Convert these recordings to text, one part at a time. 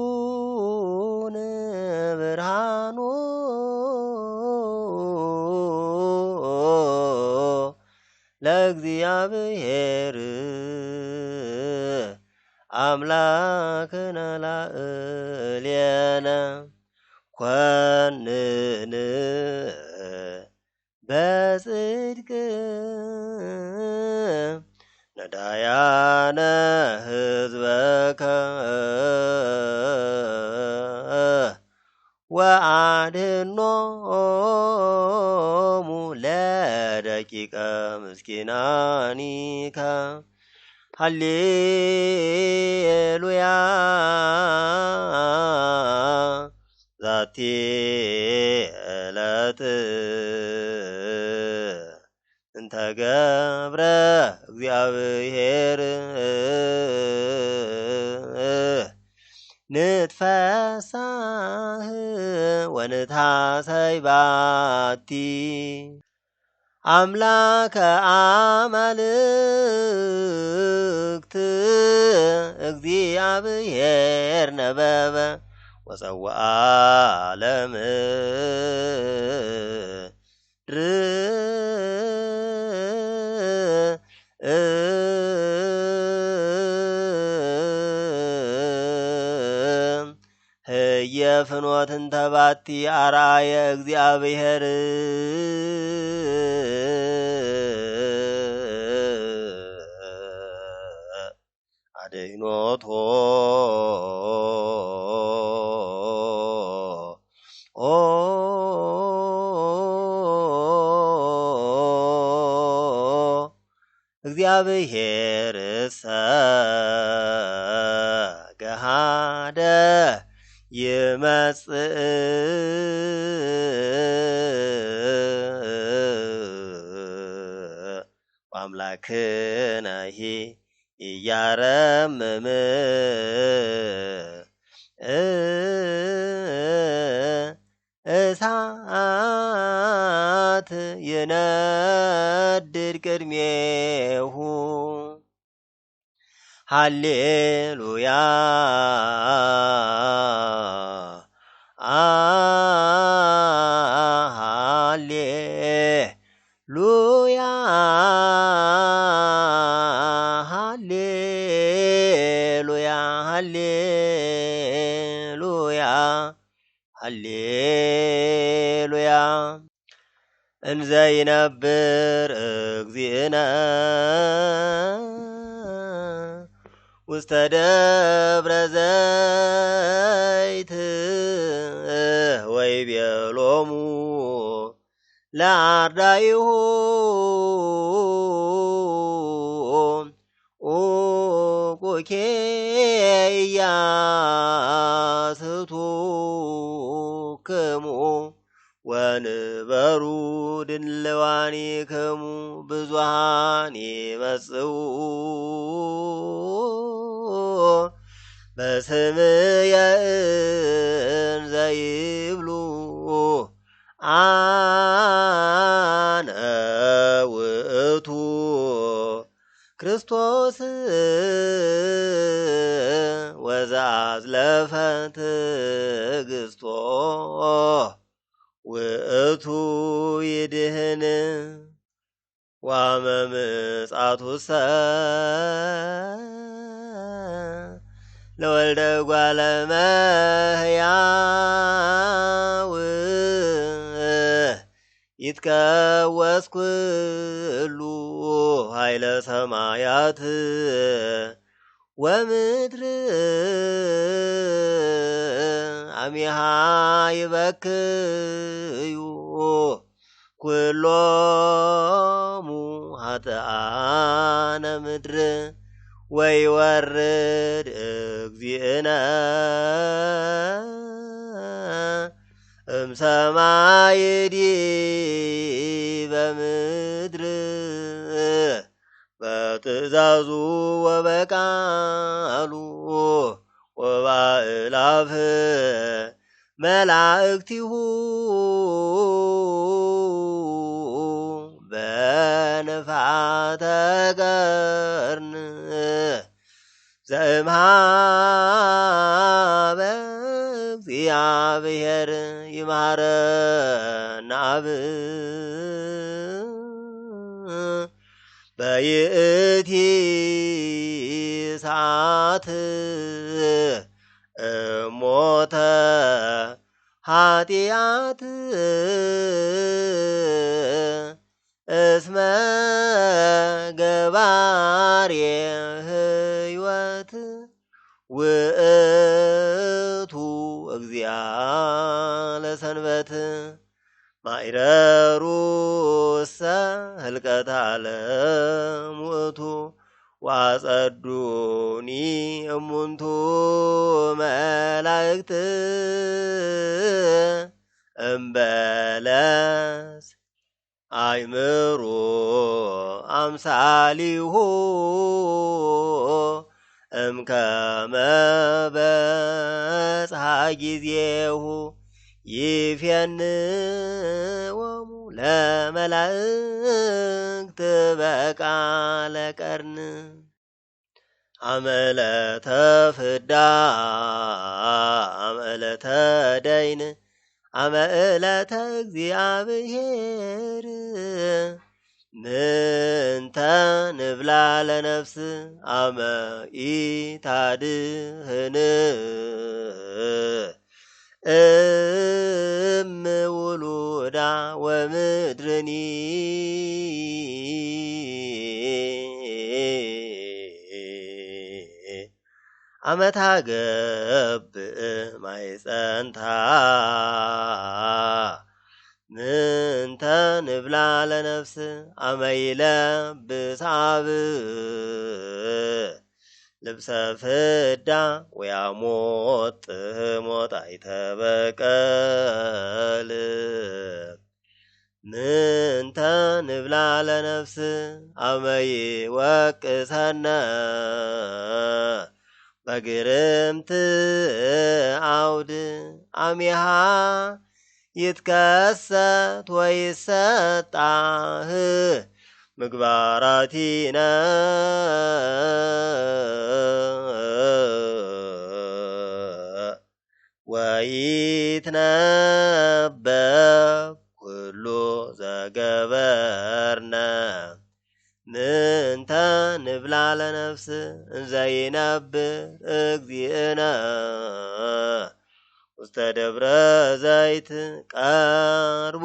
ለይኩን ብርሃኑ ለእግዚአብሔር አምላክነ ላዕሌነ ኮንን በጽድቅ ነዳያነ ህዝበከ ወአድኅኖሙ ለደቂቀ ምስኪናኒከ ሃሌሉያ ዛቲ ዕለት እንተ ገብረ እግዚአብሔር ንትፈሳህ ወንታሰይ ባቲ አምላከ አማልክት እግዚአብሔር ነበበ ወፀውአ ለምድር ህየፍኖት እንተ ባቲ አርአየ እግዚአብሔር አድኅኖቶ እግዚአብሔርሰ ገሃደ ይመጽእ ወአምላክነሂ ኢያረምም እሳት ይነድድ ቅድሜሁ ሃሌሉያ ሃሌሉያ ሃሌሉያ ሃሌሉያ ሃሌሉያ እንዘ ይነብር እግዚእነ ውስተ ደብረ ዘይት ወይቤሎሙ ለአርዳኢሁ ኡቁኬ ኢያስቱክሙ ወንበሩ ድንልዋኒክሙ ብዙኃን ይመጽኡ በስምየ እንዘ ይብሉ አነ ውእቱ ክርስቶስ ወዘአዝለፈ ትዕግሥቶ ውእቱ ይድህን ወመምጻቱሰ ለወልደ እጓለ እመሕያው ይትከወስ ኩሉ ኃይለ ሰማያት ወምድር አሚሃ ይበክዩ ኩሎሙ ኃጥኣነ ምድር ወይወርድ እግዚእነ እምሰማይ ዲበ ምድር በትእዛዙ ወበቃሉ ወባእላፍ መላእክቲሁ በንፋተ ቀርን ዘእምሃበ እግዚአብሔር ይምሃረነ አብ በይእቲ ሰዓት ሞተ ኃጢአት እስመ ገባሬ ሕይወት ውእቱ እግዚአ ለሰንበት ማይረሩሰ ህልቀት ዓለም ውእቱ ዋጸዱኒ እሙንቱ መላእክት እምበለስ አእምሮ አምሳሊሁ እምከመ በጽሐ ጊዜሁ ይፌንዎሙ ለመላእክት በቃለ ቀርን አመለተ ፍዳ አመለተ ደይን አመእለተ እግዚአብሔር ምንተ ንብላ ለነፍስ አመ ኢታድህን ውሉዳ ወምድርኒ አመታ ገብእ ማይጸንታ ምንተ ንብላ ለነፍስ አመይለብስ አብ ልብሰ ፍዳ ወያሞት ሞት አይተበቀል ምንተ ንብላ ለነፍስ አመይ ወቅሰነ በግርምት አውድ አሚሃ ይትከሰት ወይሰጣህ ምግባራቲነ ወይትነበብ ኩሉ ዘገበርነ ምንተ ንብላ ለነፍስ እንዘይነብር እግዚእነ ውስተ ደብረ ዘይት ቀርቦ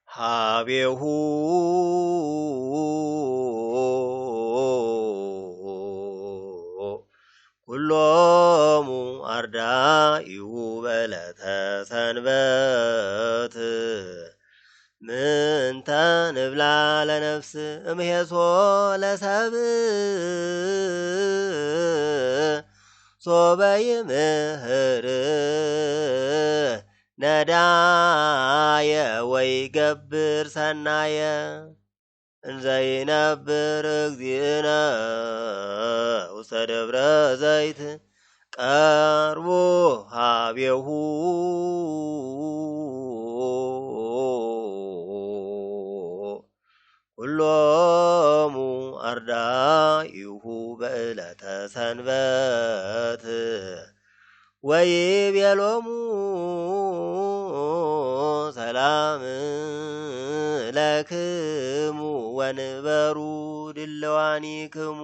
ሀቤሁ ኩሎሙ አርዳኢሁ በዕለተ ሰንበት ምንተ ንብላ ለነፍስ እምሄሶ ለሰብእ ሶበ ይምህር ነዳየ ወይገብር ሰናየ እንዘይነብር እግዚእነ ውስተ ደብረ ዘይት ቀርቦ ሀቤሁ ኩሎሙ አርዳኢሁ በዕለተ ሰንበት ወይቤሎሙ ሰላም ለክሙ ወንበሩ ድለዋኒክሙ